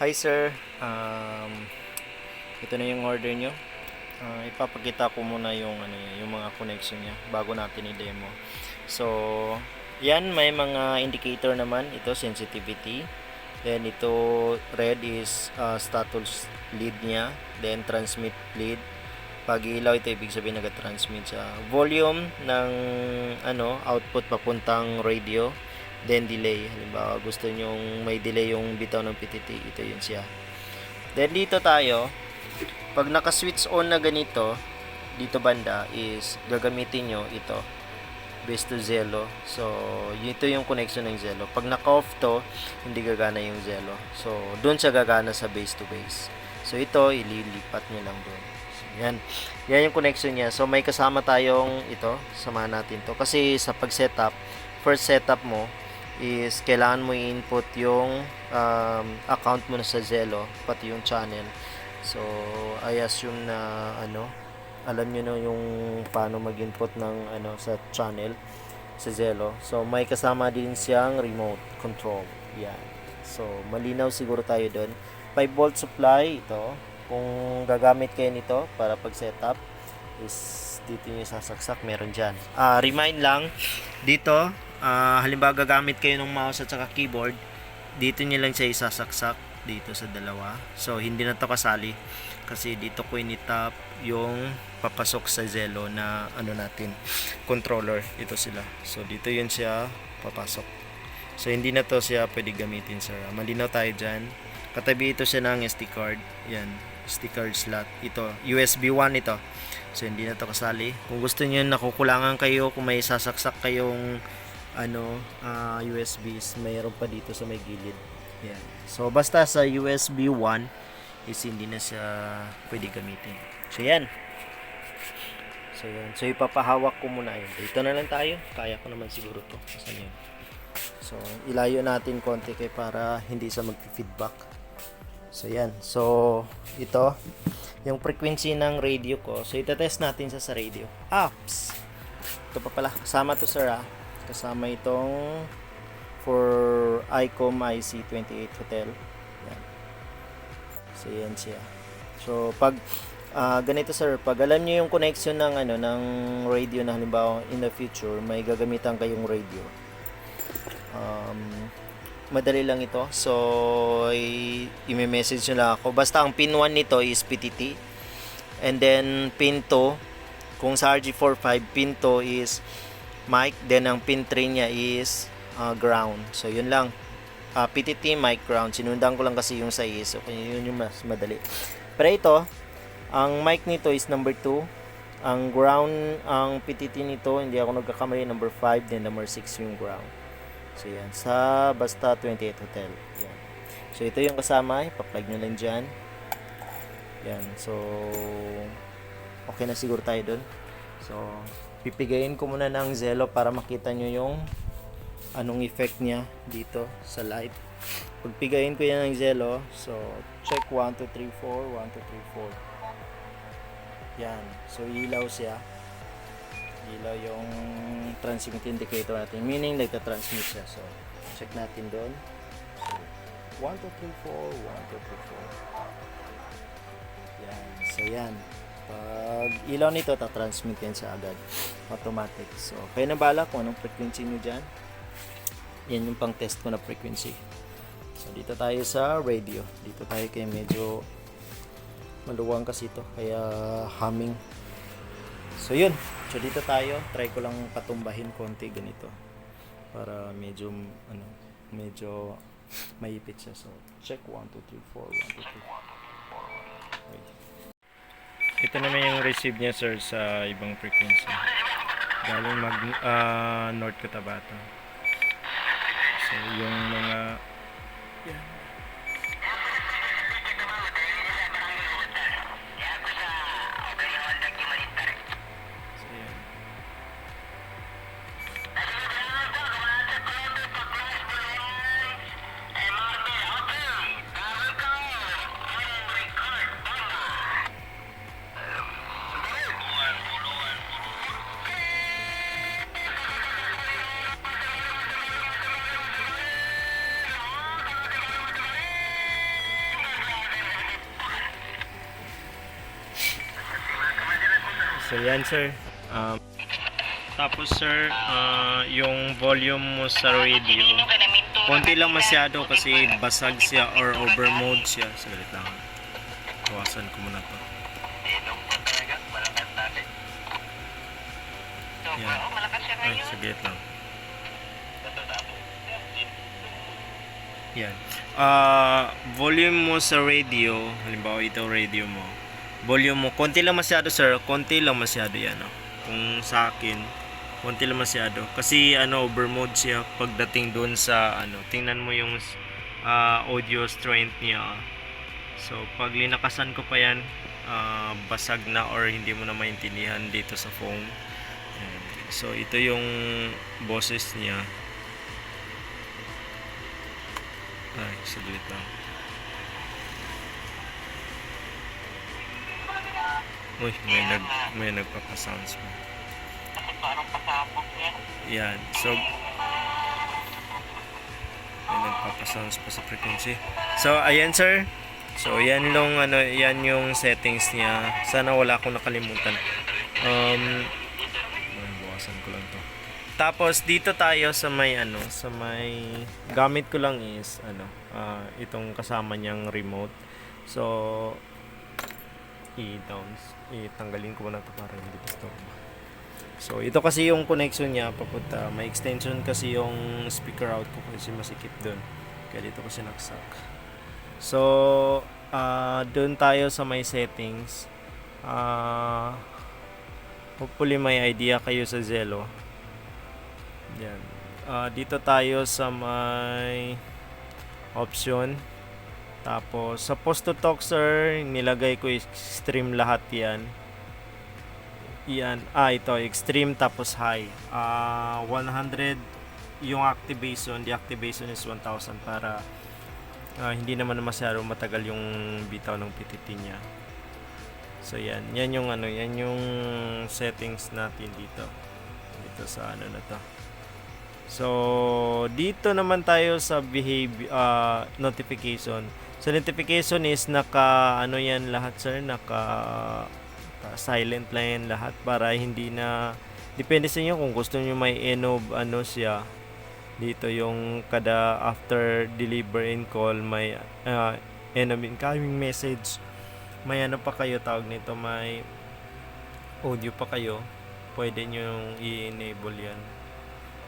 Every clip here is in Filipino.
Hi sir, ito na yung order nyo. Ipapakita ko muna yung yung mga connection niya bago natin i-demo. So, yan may mga indicator naman. Ito sensitivity. Then ito red is status lead niya. Then transmit lead. Pag ilaw ito ibig sabihin nag-transmit siya. Volume ng output papuntang radio. Then delay. Halimbawa gusto nyong may delay yung bitaw ng PTT, ito yun siya. Then dito tayo, pag naka-switch on na ganito, dito banda is gagamitin nyo ito, base to Zello. So, ito yung connection ng Zello. Pag naka-off to, hindi gagana yung Zello. So, doon siya gagana sa base to base. So, ito, ililipat nyo lang doon. So, yan. Yan yung connection niya. So, may kasama tayong ito. Samahan natin to. Kasi sa pag-setup, first setup mo, is kailangan mo i-input yung account mo na sa Zello, pati yung channel. So, I assume na alam nyo na yung paano mag-input ng sa channel sa Zello. So, may kasama din siyang remote control. Yan. So, malinaw siguro tayo doon. 5 volt supply ito. Kung gagamit kayo nito para pag-setup is dito nyo sasaksak, meron dyan. Remind lang, dito halimbawa gagamit kayo ng mouse at saka keyboard, dito nyo lang siya isasaksak dito sa dalawa. So hindi na to kasali kasi dito ko initap yung papasok sa Zello na natin controller. Ito sila. So dito yun siya papasok. So hindi na to siya pwede gamitin sir. Malinaw tayo dyan. Katabi ito siya ng SD card. Yan, SD card slot. Ito USB 1 ito. So hindi na to kasali. Kung gusto niyo nakukulangan kayo, kung may sasaksak kayong USBs, mayroon pa dito sa may gilid. Yan. So basta sa USB 1 is hindi na siya pwede gamitin. So yan. So yan. So ipapahawak ko muna yun. Dito na lang tayo. Kaya ko naman siguro to. Saan yun? So ilayo natin konti kay para hindi siya mag-feedback. So yan. So ito yung frequency ng radio ko. So itetest natin sa radio. Apps. Ito pa pala. Kasama to sir Kasama itong for ICOM IC28 Hotel. Yan. So yan siya. So pag ganito sir, pag alam niyo yung connection ng ng radio na halimbawa in the future may gagamitan kayong radio. Madali lang ito. So i-message nyo lang ako. Basta ang pin 1 nito is PTT. And then pin 2, kung sa RG45, pin 2 is mic, then ang pin 3 niya is ground. So yun lang. PTT, mic, ground. Sinundan ko lang kasi yung size. So yun yung mas madali. Pero ito, ang mic nito is number 2. Ang ground, ang PTT nito, hindi ako nagkakamali, number 5, then number 6 yung ground. So yan, sa basta 28 Hotel. Yan. So ito yung kasama, ipa-plug nyo lang dyan. Yan, so okay na siguro tayo dun. So pipigayin ko muna ng Zello para makita nyo yung anong effect niya dito sa light. Pagpigayin ko yan ng Zello, so check 1, 2, 3, 4, 1, 2, 3, 4. Yan, so ilaw siya. Ilaw yung transmit indicator natin, meaning nagta-transmit siya. So check natin doon. So 1, 2, 3, 4, 1, 2, 3, 4. Yan, so yan. Pag ilaw nito, ta-transmit yan siya agad. Automatic. So, kayo na bala kung anong frequency nyo dyan. Yan yung pang test ko na frequency. So, dito tayo sa radio. Dito tayo kaya medyo maluwang kasi ito. Kaya humming. So, yun. So, dito tayo. Try ko lang patumbahin konti ganito. Para medyo, medyo maipit siya. So, check 1, 2, 3, 4, 1, 2, 3. Okay. Ito naman yung receive niya sir sa ibang frequency. Galing North Cotabato. So yung mga yan. So yan. So yan sir. Tapos sir, yung volume mo sa radio, konti lang masyado kasi basag siya or over mode siya. Saglit lang. Bawasan ko muna to. Yan. Ay, saglit lang. Yan. Volume mo sa radio, halimbawa ito radio mo. Volume mo, konti lang masyado sir, konti lang masyado yan. Oh. Kung sa akin, konti lang masyado. Kasi over mode siya pagdating doon sa tingnan mo yung audio strength niya. So pag linakasan ko pa yan, basag na or hindi mo na maintindihan dito sa phone. Ayan. So ito yung boses niya. Ay, saglit lang. Uy, may nagpapa-sounds pa. Parang pasabog yan. Yan. So may nagpapa-sounds pa sa frequency. So ayan sir. So yan yan yung settings niya. Sana wala akong nakalimutan. Bawasan ko lang to. Tapos dito tayo sa may sa may gamit ko lang is itong kasama niyang remote. So itanggalin ko muna to para hindi disturb. So ito kasi yung connection niya papunta. May extension kasi yung speaker out ko kasi masikip doon. Kaya dito kasi naksak. So doon tayo sa may settings. Hopefully may idea kayo sa Zello. Yan. Dito tayo sa may option. Tapos sa post to talk sir, nilagay ko extreme lahat yan. Yan. Ito extreme tapos high. 100 yung activation. The activation is 1,000 para hindi naman masyado matagal yung bitaw ng PTT niya. So yan. Yan yung yan yung settings natin dito. Dito sa na to. So, dito naman tayo sa notification. So, notification is naka yan lahat sir, naka silent lang yan lahat para hindi na depende sa inyo kung gusto niyo may enob siya. Dito yung kada after deliver and call may enob incoming message. May pa kayo tawag nito, may audio pa kayo. Pwede niyo i-enable yan.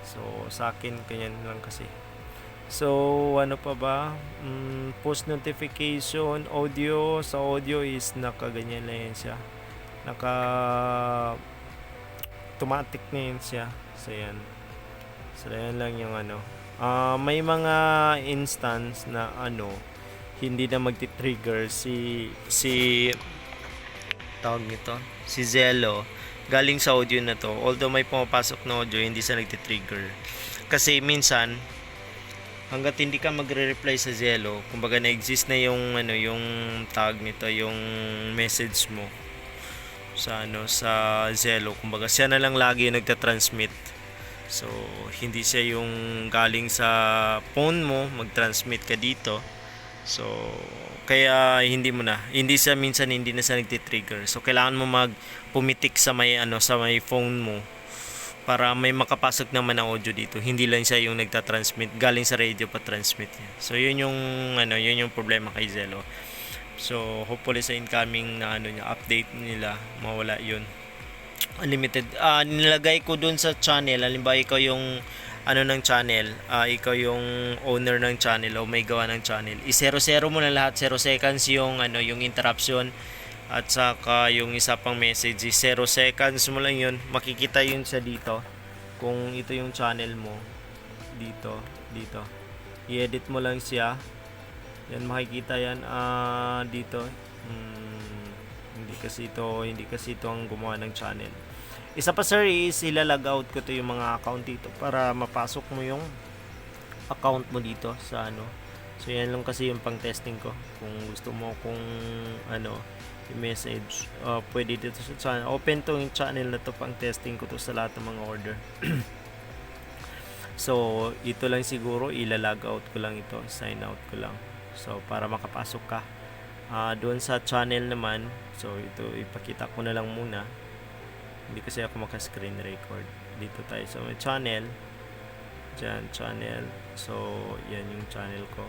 So, sa akin, ganyan lang kasi. So, ano pa ba? Post notification, audio. Sa audio is nakaganyan lang yan siya. Automatic na yan siya. So, yan. So, yan lang yung may mga instance na hindi na magti-trigger si tawag nito, si Zello. Galing sa audio na to, although may pumapasok na audio, hindi siya nagti-trigger. Kasi minsan, hanggat hindi ka magre-reply sa Zello, kumbaga na-exist na yung yung tag nito, yung message mo sa sa Zello. Kumbaga siya na lang lagi yung nagta-transmit. So, hindi siya yung galing sa phone mo, mag-transmit ka dito. So, kaya hindi siya minsan hindi na siya nagti-trigger. So kailangan mo pumitik sa may sa may phone mo para may makapasok naman na audio dito. Hindi lang siya yung nagta-transmit galing sa radio pa transmit niya. So yun yung yun yung problema kay Zello. So hopefully sa incoming na update nila mawala yun. Unlimited. Nilagay ko dun sa channel, halimbawa ikaw yung ng channel, ikaw yung owner ng channel o may gawa ng channel, i-0-0 mo na lahat, 0 seconds yung yung interruption at saka yung isa pang message, 0 seconds mo lang yun, makikita yun sa dito kung ito yung channel mo dito i-edit mo lang siya yan, makikita yan dito. Hindi kasi ito ang gumawa ng channel. Isa pa sir is ila-log out ko to yung mga account dito para mapasok mo yung account mo dito sa So yan lang kasi yung pang testing ko. Kung gusto mo i-message, pwede dito sa channel. Open to yung channel na to, pang testing ko to sa lahat ng mga order. So ito lang siguro, ila-log out ko lang ito, sign out ko lang. So para makapasok ka. Doon sa channel naman, so ito ipakita ko na lang muna. Hindi kasi ako maka-screen record. Dito tayo sa may channel. Diyan, channel. So, yan yung channel ko.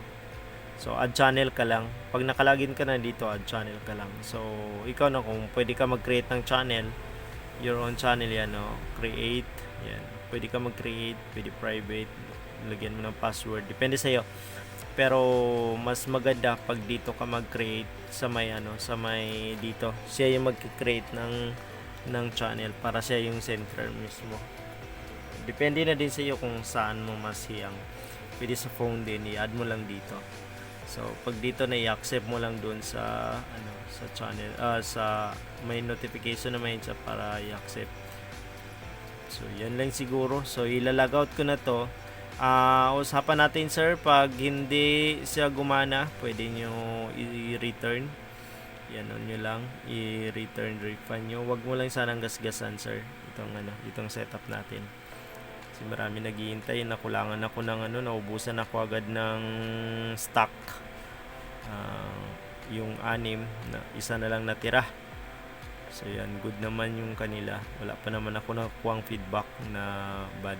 So, add channel ka lang. Pag nakalagin ka na dito, add channel ka lang. So, ikaw na kung pwede ka mag-create ng channel, your own channel yan, no? Create. Yan. Pwede ka mag-create, pwede private. Lagyan mo ng password. Depende sa'yo. Pero, mas maganda pag dito ka mag-create sa may, sa may dito. Siya yung mag-create ng channel para siya yung center mismo. Depende na din sa iyo kung saan mo mas hiyang. Pwede sa phone din, i-add mo lang dito. So, pag dito na i-accept mo lang dun sa sa channel, sa may notification naman siya para i-accept. So, yan lang siguro. So, ilalagout ko na to. Usapan natin sir, pag hindi siya gumana, pwede nyo i-return. Yan nyo lang, i-return refund nyo. Wag mo lang sanang gasgasan sir, itong setup natin. Kasi marami naghihintay, nakulangan ako ng naubusan ako agad ng stock. Yung 6 na isa na lang natira. So yan, good naman yung kanila. Wala pa naman ako nakukuhang feedback na bad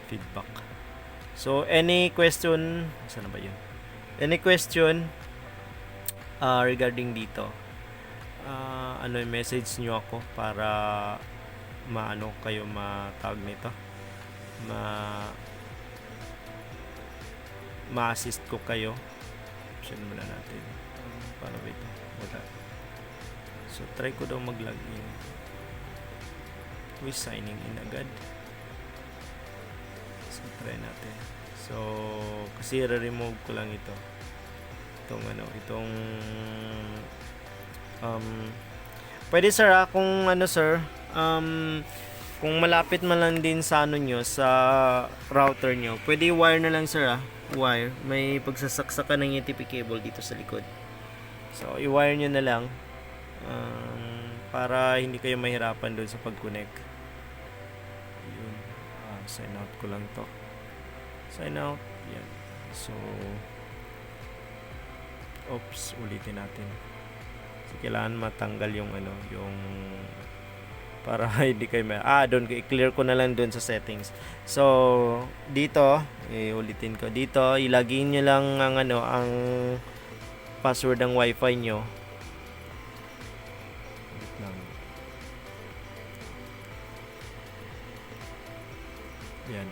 feedback. So any question, saan na ba yun? Any question regarding dito? Yung message nyo ako para kayo matawag nito, ma-assist ko kayo. Option muna natin. Paano ba ito? Wala. So try ko daw mag-login. We're signing in agad. So try natin. So kasi re-remove ko lang ito. Itong pwede sir kung sir, kung malapit man lang din sa nyo, sa router nyo, pwede wire na lang sir wire. May pagsasaksakan ng UTP cable dito sa likod. So i-wire nyo na lang para hindi kayo mahirapan doon sa pag-connect. Yun. Sign out ko lang to. Sign out. Yan. So oops, ulitin natin. So, kailangan matanggal yung yung para hindi kayo doon i-clear ko na lang doon sa settings. So dito ulitin ko dito, ilagay niyo lang ang password ng wifi nyo. Yan.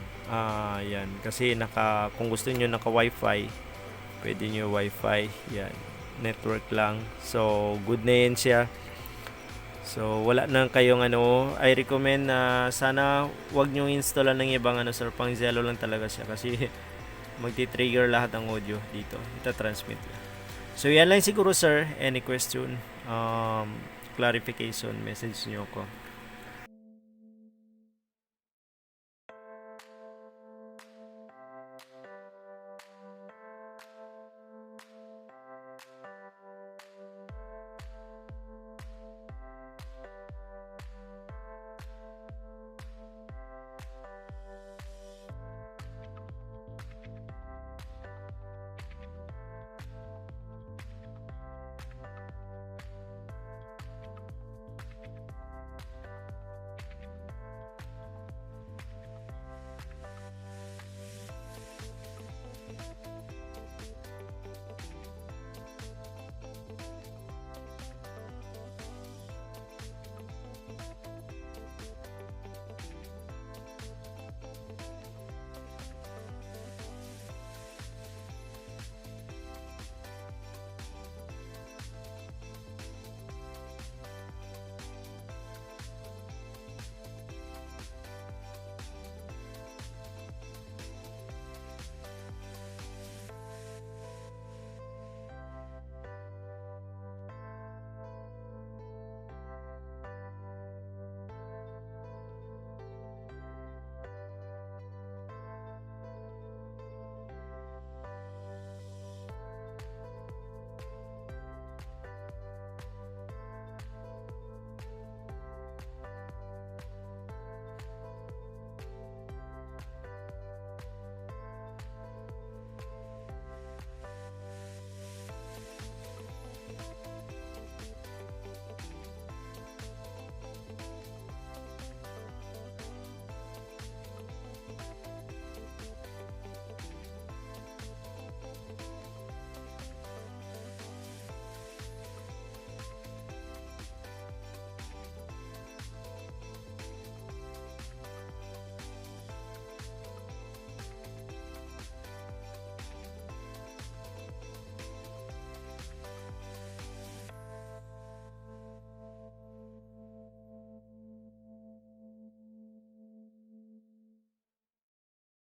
Yan kasi kung gusto niyo naka wifi, pwede nyo wifi. Yan, network lang. So good na yan siya. So wala na kayong I recommend na sana wag nyo installan ng ibang sir, pang Zello lang talaga siya kasi magti-trigger lahat ng audio dito. Ita-transmit lang. So yan lang siguro sir. Any question, clarification, message nyo ko.